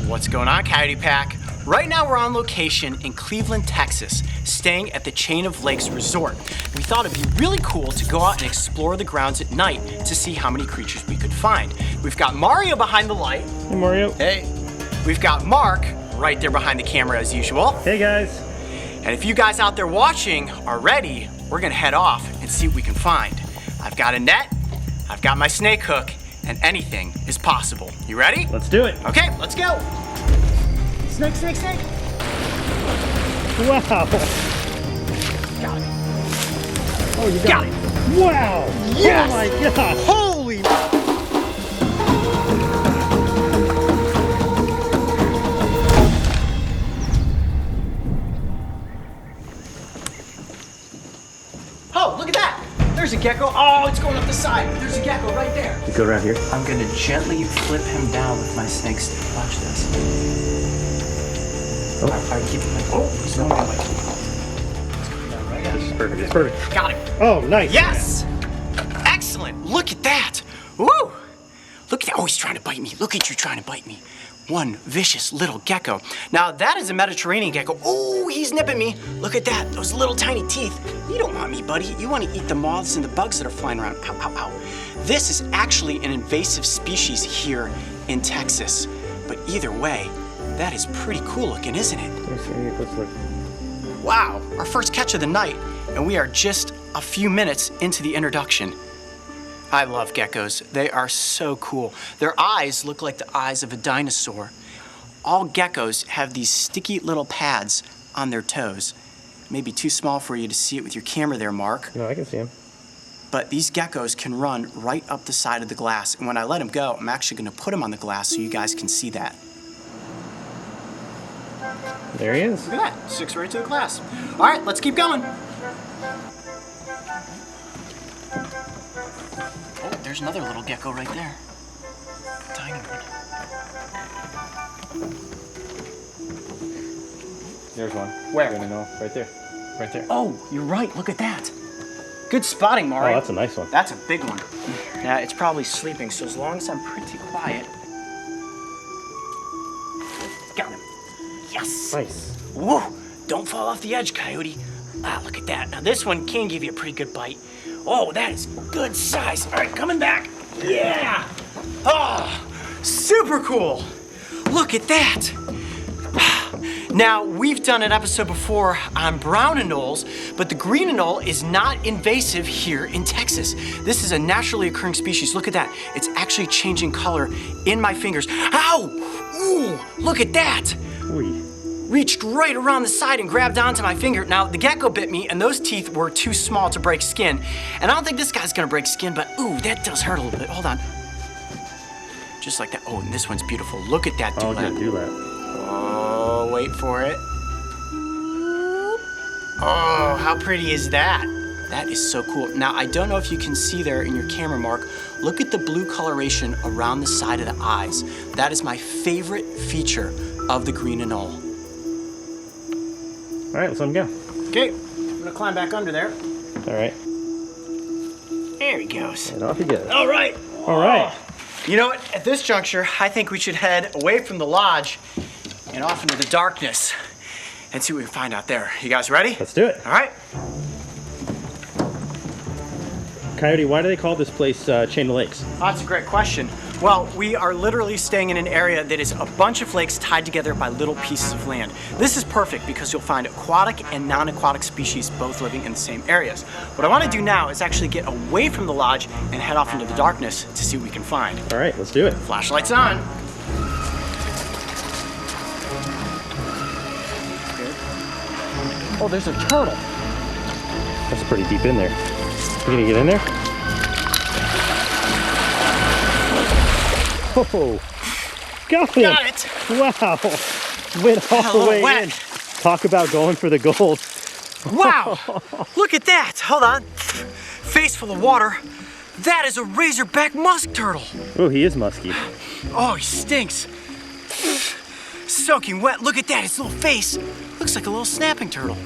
What's going on, Coyote Pack? Right now we're on location in Cleveland, Texas, staying at the Chain of Lakes Resort. We thought it'd be really cool to go out and explore the grounds at night to see how many creatures we could find. We've got Mario behind the light. Hey, Mario. Hey. We've got Mark right there behind the camera as usual. Hey, guys. And if you guys out there watching are ready, we're gonna head off and see what we can find. I've got a net, I've got my snake hook, and anything is possible. You ready? Let's do it. Okay, let's go. Snake, snake, snake. Wow. Got it. Oh, you got it. Wow. Yes. Oh my God. Holy. Oh, look at that. There's a gecko. Oh, it's going up the side. There's a gecko right there. You go around here. I'm gonna gently flip him down with my snake stick. Watch this. Oh. I keep it like, oh, he's going that way. It's going down right This is perfect. It's perfect. Got him. Oh, nice. Yes! Excellent. Look at that. Woo! Look at that. Oh, he's trying to bite me. Look at you trying to bite me. One vicious little gecko. Now, that is a Mediterranean gecko. Oh, he's nipping me. Look at that. Those little tiny teeth. You don't want me, buddy. You want to eat the moths and the bugs that are flying around. Ow, ow, ow. This is actually an invasive species here in Texas. But either way, that is pretty cool looking, isn't it? Let's look. Wow, our first catch of the night, and we are just a few minutes into the introduction. I love geckos. They are so cool. Their eyes look like the eyes of a dinosaur. All geckos have these sticky little pads on their toes. Maybe too small for you to see it with your camera there, Mark. No, I can see him. But these geckos can run right up the side of the glass. And when I let them go, I'm actually gonna put them on the glass so you guys can see that. There he is. Look at that, sticks right to the glass. All right, let's keep going. Oh, there's another little gecko right there. Tiny one. There's one. Where? I don't know. Right there. Right there. Oh, you're right, look at that. Good spotting, Mario. Oh, that's a nice one. That's a big one. Yeah, it's probably sleeping, so as long as I'm pretty quiet. Got him. Yes. Nice. Whoa, don't fall off the edge, Coyote. Ah, look at that. Now this one can give you a pretty good bite. Oh, that is good size. All right, coming back. Yeah. Oh, super cool. Look at that. Now, we've done an episode before on brown anoles, but the green anole is not invasive here in Texas. This is a naturally occurring species. Look at that. It's actually changing color in my fingers. Ow! Ooh, look at that. Ooh. Reached right around the side and grabbed onto my finger. Now, the gecko bit me, and those teeth were too small to break skin. And I don't think this guy's gonna break skin, but ooh, that does hurt a little bit. Hold on. Just like that. Oh, and this one's beautiful. Look at that Oh, dewlap. good dewlap. Oh, wait for it. Oh, how pretty is that? That is so cool. Now, I don't know if you can see there in your camera, Mark. Look at the blue coloration around the side of the eyes. That is my favorite feature of the green anole. All right, let's let him go. Okay, I'm gonna climb back under there. All right. There he goes. And off he goes. All right. All right. You know what? At this juncture, I think we should head away from the lodge and off into the darkness and see what we can find out there. You guys ready? Let's do it. All right. Coyote, why do they call this place Chain of Lakes? Oh, that's a great question. Well, we are literally staying in an area that is a bunch of lakes tied together by little pieces of land. This is perfect because you'll find aquatic and non-aquatic species both living in the same areas. What I want to do now is actually get away from the lodge and head off into the darkness to see what we can find. All right, let's do it. Flashlights on. Oh, there's a turtle. That's pretty deep in there. You gonna get in there? Oh, got it! Got it! Wow, went all the way in. Talk about going for the gold. Wow, look at that. Hold on. Face full of water. That is a razorback musk turtle. Oh, he is musky. Oh, he stinks. Soaking wet. Look at that. His little face looks like a little snapping turtle.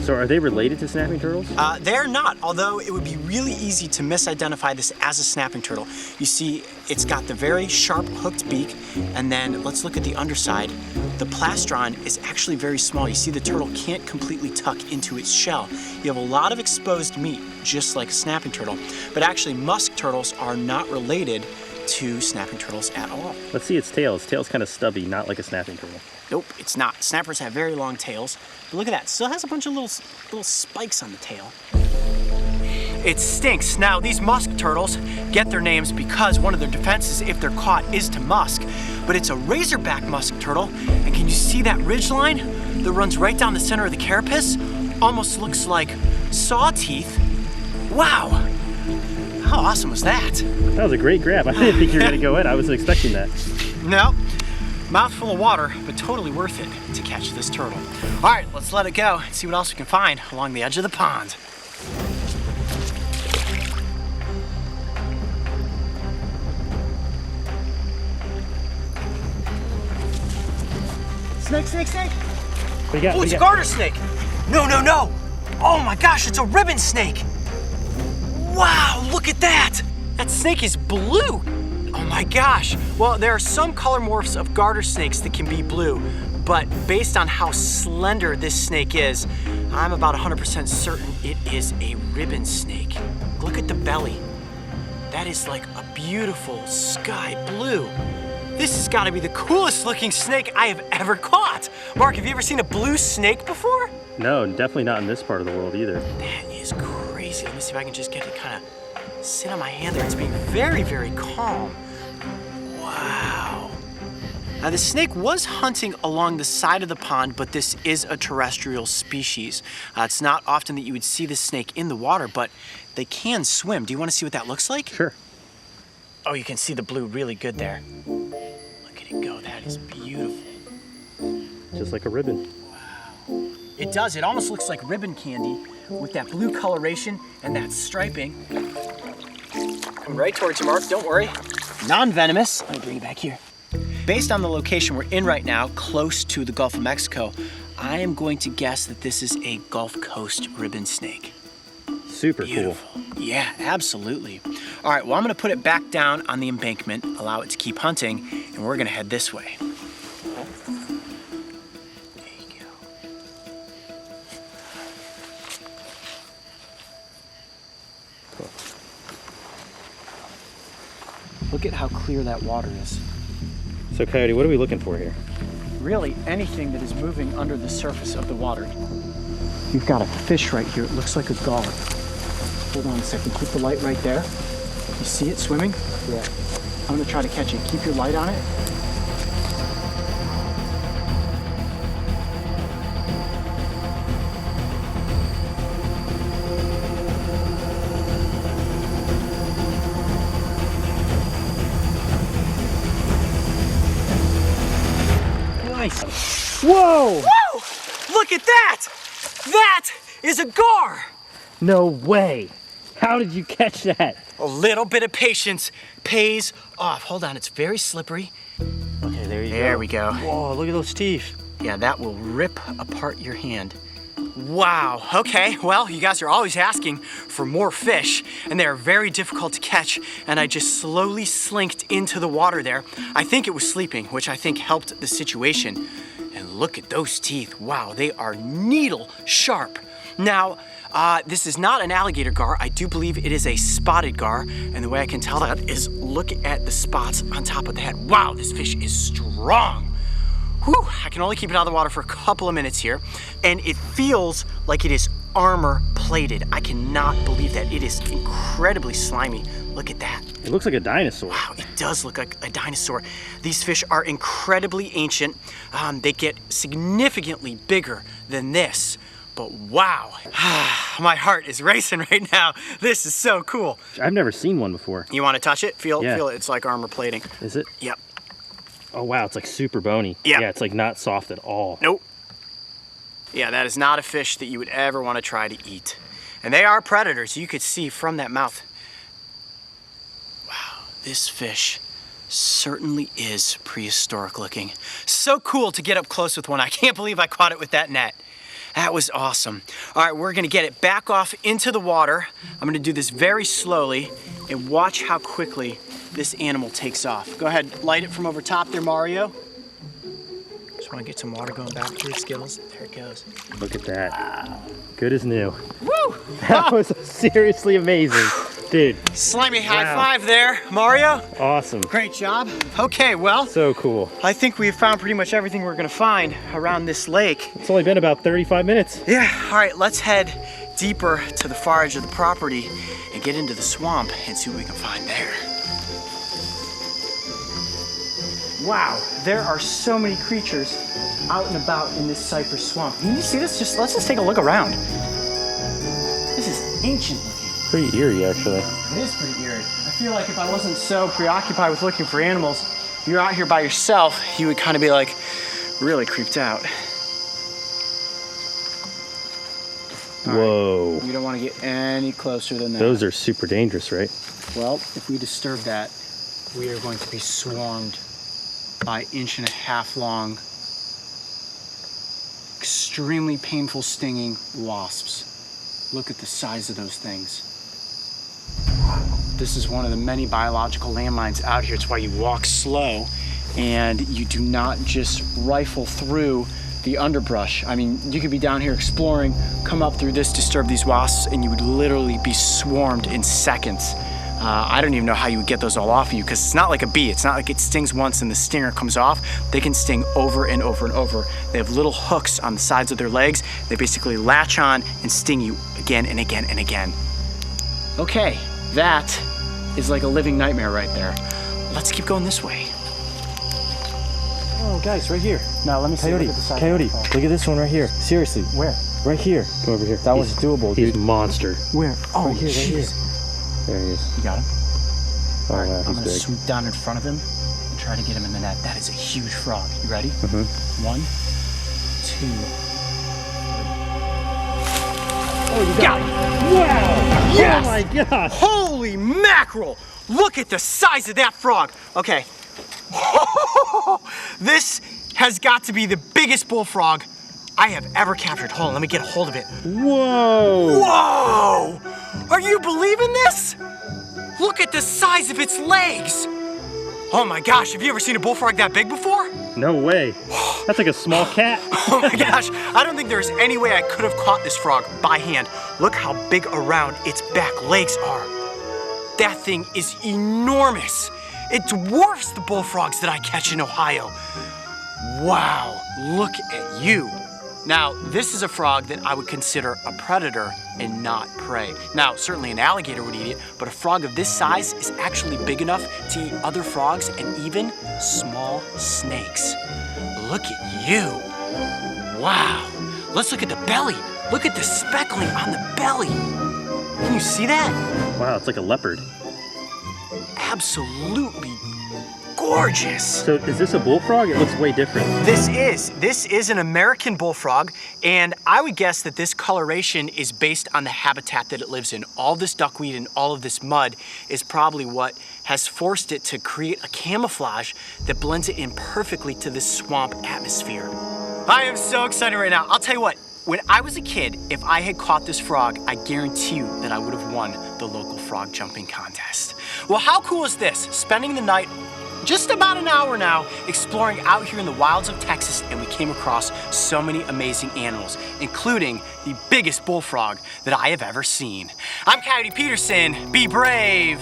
So are they related to snapping turtles? They're not, although it would be really easy to misidentify this as a snapping turtle. You see, it's got the very sharp hooked beak, and then let's look at the underside. The plastron is actually very small. You see the turtle can't completely tuck into its shell. You have a lot of exposed meat, just like a snapping turtle, but actually musk turtles are not related to snapping turtles at all. Let's see its tail. Its tail's kind of stubby, not like a snapping turtle. Nope, it's not. Snappers have very long tails. But look at that, it still has a bunch of little spikes on the tail. It stinks. Now, these musk turtles get their names because one of their defenses, if they're caught, is to musk. But it's a razorback musk turtle, and can you see that ridge line that runs right down the center of the carapace? Almost looks like saw teeth. Wow, how awesome was that? That was a great grab. I didn't think you were gonna go in. I wasn't expecting that. No, mouthful of water, but totally worth it to catch this turtle. All right, let's let it go and see what else we can find along the edge of the pond. Snake, snake, snake. What you got? Oh, it's a garter snake. No, no, no. Oh my gosh, it's a ribbon snake. Wow, look at that. That snake is blue. Oh my gosh. Well, there are some color morphs of garter snakes that can be blue, but based on how slender this snake is, I'm about 100% certain it is a ribbon snake. Look at the belly. That is like a beautiful sky blue. This has got to be the coolest looking snake I have ever caught. Mark, have you ever seen a blue snake before? No, definitely not in this part of the world either. That is crazy. Let me see if I can just get it kind of sit on my hand there. It's being very, very calm. Wow. Now the snake was hunting along the side of the pond, but this is a terrestrial species. It's not often that you would see this snake in the water, but they can swim. Do you want to see what that looks like? Sure. Oh, you can see the blue really good there. Look at it go. That is beautiful. Just like a ribbon. Wow. It does. It almost looks like ribbon candy with that blue coloration and that striping. Come right towards you, Mark. Don't worry. Non-venomous. Let me bring it back here. Based on the location we're in right now, close to the Gulf of Mexico, I am going to guess that this is a Gulf Coast ribbon snake. Super Beautiful. cool. Yeah, absolutely. All right, well, I'm gonna put it back down on the embankment, allow it to keep hunting, and we're gonna head this way. There you go. Cool. Look at how clear that water is. So Coyote, what are we looking for here? Really, anything that is moving under the surface of the water. You've got a fish right here. It looks like a gar. Hold on a second. Keep the light right there. You see it swimming? Yeah. I'm gonna try to catch it. Keep your light on it. Nice. Whoa! Whoa! Look at that! That is a gar! No way. How did you catch that? A little bit of patience pays off. Hold on, it's very slippery. Okay, there you go. There we go. Whoa, look at those teeth. Yeah, that will rip apart your hand. Wow, okay, well, you guys are always asking for more fish, and they are very difficult to catch, and I just slowly slinked into the water there. I think it was sleeping, which I think helped the situation. And look at those teeth. Wow, they are needle sharp. Now, this is not an alligator gar. I do believe it is a spotted gar, and the way I can tell that is look at the spots on top of the head. Wow, this fish is strong. Whew, I can only keep it out of the water for a couple of minutes here, and it feels like it is armor plated. I cannot believe that. It is incredibly slimy. Look at that. It looks like a dinosaur. Wow, it does look like a dinosaur. These fish are incredibly ancient. They get significantly bigger than this. But wow, my heart is racing right now. This is so cool. I've never seen one before. You want to touch it? Feel Yeah. it. It's like armor plating. Is it? Yep. Oh wow, it's like super bony. Yeah. Yeah, it's like not soft at all. Nope. Yeah, that is not a fish that you would ever want to try to eat. And they are predators. You could see from that mouth. Wow, this fish certainly is prehistoric looking. So cool to get up close with one. I can't believe I caught it with that net. That was awesome. All right, we're gonna get it back off into the water. I'm gonna do this very slowly and watch how quickly this animal takes off. Go ahead, light it from over top there, Mario. Just wanna get some water going back through its gills. There it goes. Look at that. Good as new. Woo! That was seriously amazing. Dude. Slimy high five there, Mario. Awesome. Great job. Okay, well. So cool. I think we've found pretty much everything we're gonna find around this lake. It's only been about 35 minutes. Yeah, all right, let's head deeper to the far edge of the property and get into the swamp and see what we can find there. Wow, there are so many creatures out and about in this cypress swamp. Can you see this? Let's just take a look around. This is ancient looking. Pretty eerie, actually. It is pretty eerie. I feel like if I wasn't so preoccupied with looking for animals, if you're out here by yourself, you would kind of be like really creeped out. Whoa. You don't want to get any closer than that. Those are super dangerous, right? Well, if we disturb that, we are going to be swarmed by 1.5 inch long, extremely painful stinging wasps. Look at the size of those things. This is one of the many biological landmines out here. It's why you walk slow and you do not just rifle through the underbrush. I mean, you could be down here exploring, come up through this, disturb these wasps, and you would literally be swarmed in seconds. I don't even know how you would get those all off of you, because it's not like a bee. It's not like it stings once and the stinger comes off. They can sting over and over and over. They have little hooks on the sides of their legs. They basically latch on and sting you again and again and again. Okay, that is like a living nightmare right there. Let's keep going this way. Oh, guys, right here. Now, let me see. Coyote, Coyote, look at this one right here. Seriously. Where? Right here. Come over here. That was doable, dude. He's a monster. Where? Oh, right here, right here. There he is. You got him? Oh, All right, wow, I'm he's gonna big. swoop down in front of him and try to get him in the net. That is a huge frog. You ready? Mm-hmm. 1, 2, 3. Oh, you got him. Wow! Yes! Oh my gosh! Holy mackerel! Look at the size of that frog. Okay. This has got to be the biggest bullfrog I have ever captured. Hold on, let me get a hold of it. Whoa! Whoa! Are you believing this? Look at the size of its legs. Oh my gosh, have you ever seen a bullfrog that big before? No way. That's like a small cat. Oh my gosh, I don't think there's any way I could have caught this frog by hand. Look how big around its back legs are. That thing is enormous. It dwarfs the bullfrogs that I catch in Ohio. Wow, look at you. Now, this is a frog that I would consider a predator and not prey. Now, certainly an alligator would eat it, but a frog of this size is actually big enough to eat other frogs and even small snakes. Look at you. Wow. Let's look at the belly. Look at the speckling on the belly. Can you see that? Wow, it's like a leopard. Absolutely gorgeous. So is this a bullfrog? It looks way different. This is an American bullfrog, and I would guess that this coloration is based on the habitat that it lives in. All this duckweed and all of this mud is probably what has forced it to create a camouflage that blends it in perfectly to this swamp atmosphere. I am so excited right now. I'll tell you what, when I was a kid, if I had caught this frog, I guarantee you that I would have won the local frog jumping contest. Well, how cool is this? Spending the night just about an hour now exploring out here in the wilds of Texas, and we came across so many amazing animals, including the biggest bullfrog that I have ever seen. I'm Coyote Peterson. Be brave.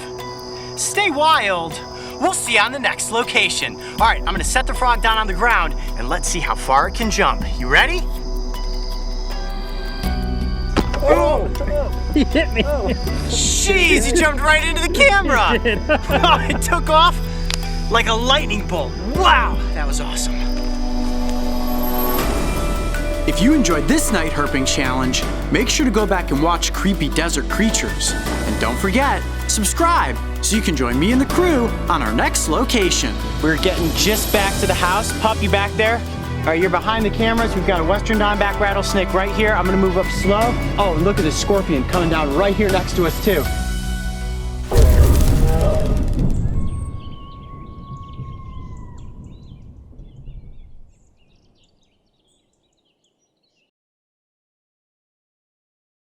Stay wild. We'll see you on the next location. All right, I'm gonna set the frog down on the ground and let's see how far it can jump. You ready? Oh! He hit me. Jeez, he jumped right into the camera. He did. It took off like a lightning bolt. Wow, that was awesome. If you enjoyed this night herping challenge, make sure to go back and watch Creepy Desert Creatures. And don't forget, subscribe so you can join me and the crew on our next location. We're getting just back to the house. Puppy back there. All right, you're behind the cameras. We've got a western diamondback rattlesnake right here. I'm gonna move up slow. Oh, and look at the scorpion coming down right here next to us too.